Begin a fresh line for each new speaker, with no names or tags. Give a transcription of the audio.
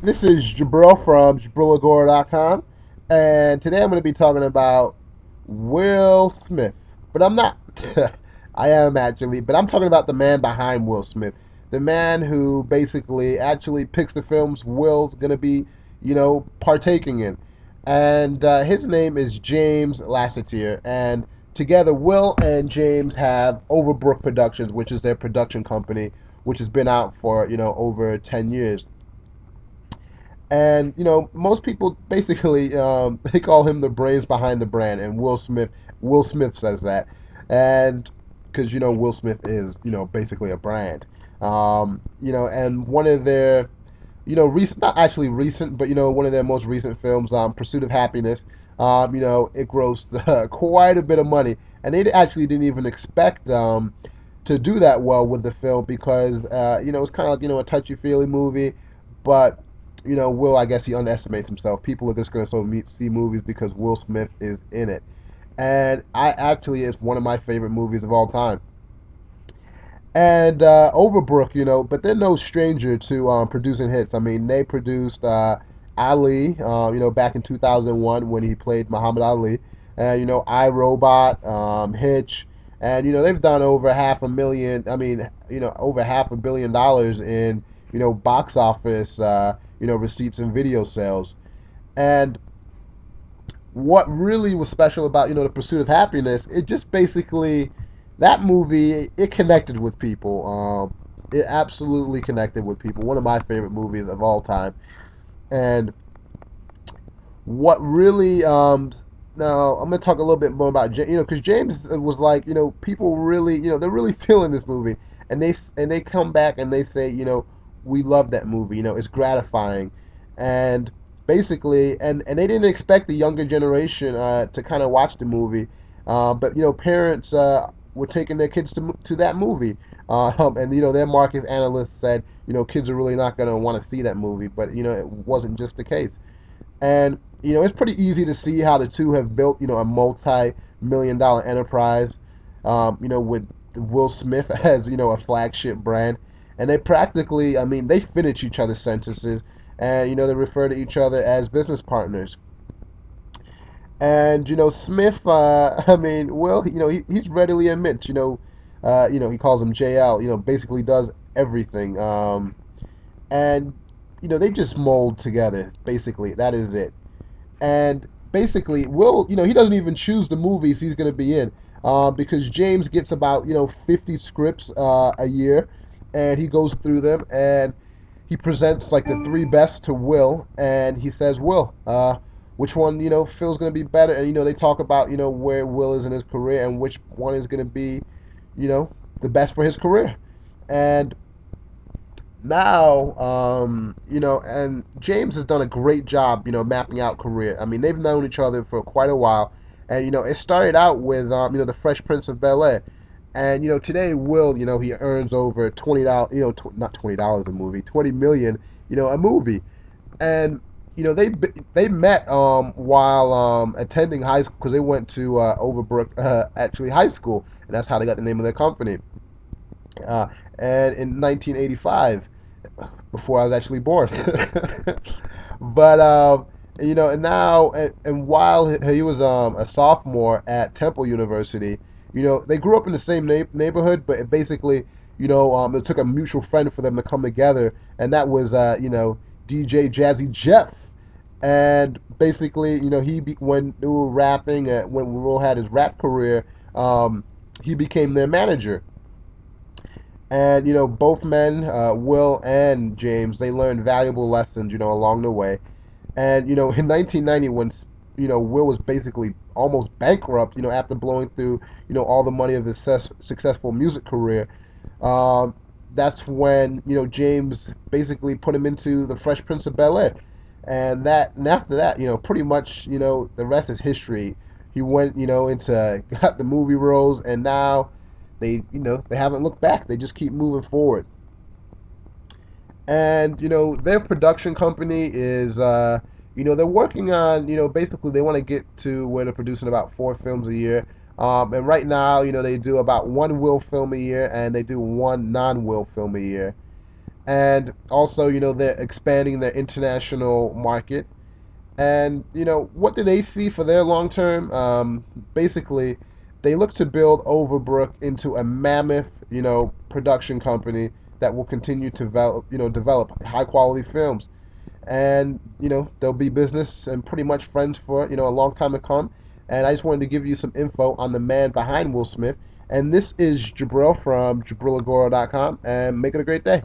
This is Jabril from JabrilAgora.com, and today I'm going to be talking about Will Smith. But I'm not. I am actually, but I'm talking about the man behind Will Smith. The man who basically actually picks the films Will's going to be, partaking in. And his name is James Lassiter. And together, Will and James have Overbrook Productions, which is their production company, which has been out for, over 10 years. And most people basically they call him the brains behind the brand, and Will Smith says that, and because Will Smith is basically a brand, and one of their recent, not actually recent, but one of their most recent films, Pursuit of Happiness, it grossed quite a bit of money, and they actually didn't even expect to do that well with the film because it's kind of like a touchy feely movie, but Will, I guess he underestimates himself. People are just going to see movies because Will Smith is in it. And I actually, it's one of my favorite movies of all time. And Overbrook, but they're no stranger to producing hits. I mean, they produced Ali, back in 2001 when he played Muhammad Ali. And, I, Robot, Hitch. And, they've done over half a million, I mean, over $500 million in, box office, receipts and video sales. And what really was special about the Pursuit of Happiness, it just basically that movie it connected with people. It absolutely connected with people. One of my favorite movies of all time. And what really now I'm gonna talk a little bit more about because James was like people really they're really feeling this movie, and they come back and they say we love that movie, it's gratifying, and basically and they didn't expect the younger generation to kind of watch the movie, but parents were taking their kids to that movie, and their market analysts said kids are really not gonna want to see that movie, but it wasn't just the case. And it's pretty easy to see how the two have built a multi-million dollar enterprise. With Will Smith as a flagship brand, and they practically, I mean, they finish each other's sentences, and they refer to each other as business partners. And Smith, I mean, Will, he's readily admits, he calls him JL, basically does everything. And they just mold together. Basically, that is it. And basically, Will, he doesn't even choose the movies he's going to be in, because James gets about 50 scripts a year, and he goes through them and he presents like the three best to Will, and he says, Will, which one feels going to be better? And they talk about where Will is in his career and which one is going to be you know the best for his career. And now, and James has done a great job, mapping out career. I mean, they've known each other for quite a while, and it started out with, the Fresh Prince of Bel Air, and today Will, he earns over $20, not $20 a movie, 20 million, a movie, and they met while attending high school because they went to Overbrook, actually high school, and that's how they got the name of their company. Uh, and in 1985, before I was actually born. But and now and while he was a sophomore at Temple University, they grew up in the same neighborhood, but it basically, it took a mutual friend for them to come together, and that was DJ Jazzy Jeff. And basically, when they were rapping, when Will had his rap career, he became their manager. And both men, Will and James, they learned valuable lessons, along the way. And in 1990, when Will was basically almost bankrupt, after blowing through all the money of his successful music career, that's when James basically put him into the Fresh Prince of Bel Air, and after that, pretty much the rest is history. He went into got the movie roles, and now they haven't looked back. They just keep moving forward. And their production company is they're working on basically they want to get to where they're producing about 4 films a year. And right now they do about one Will film a year, and they do one non-Will film a year. And also, they're expanding their international market. And what do they see for their long term? Basically, they look to build Overbrook into a mammoth, production company that will continue to develop high quality films. And they'll be business and pretty much friends for a long time to come. And I just wanted to give you some info on the man behind Will Smith. And this is Jabril from JabrilAgora.com, and make it a great day.